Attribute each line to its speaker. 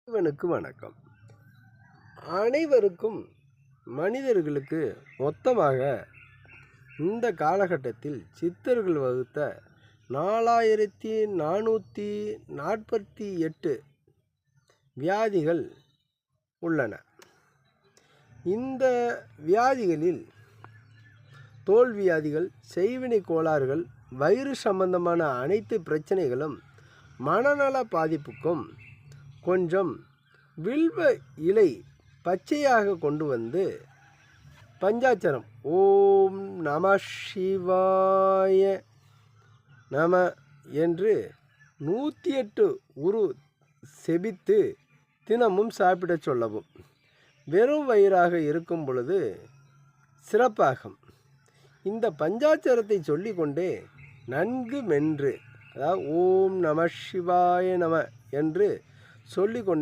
Speaker 1: இறைவனுக்கு வணக்கம். அனைவருக்கும் மனிதர்களுக்கு மொத்தமாக இந்த காலகட்டத்தில் சித்தர்கள் வகுத்த 4448 வியாதிகள் உள்ளன. இந்த வியாதிகளில் தோல் வியாதிகள், செய்வினை கோளாறுகள், வயிறு சம்பந்தமான அனைத்து பிரச்சனைகளும், மனநல பாதிப்புக்கும் கொஞ்சம் வில்வ இலை பச்சையாக கொண்டு வந்து பஞ்சாட்சரம் ஓம் நம சிவாய நம என்று 108 உரு செபித்து தினமும் சாப்பிடச் சொல்லவும். வெறும் வயிறாக இருக்கும் பொழுது சிறப்பாகும். இந்த பஞ்சாட்சரத்தை சொல்லிக்கொண்டே நன்கு மென்று, அதாவது ஓம் நம சிவாய நம என்று சொல்லிக்கொண்டே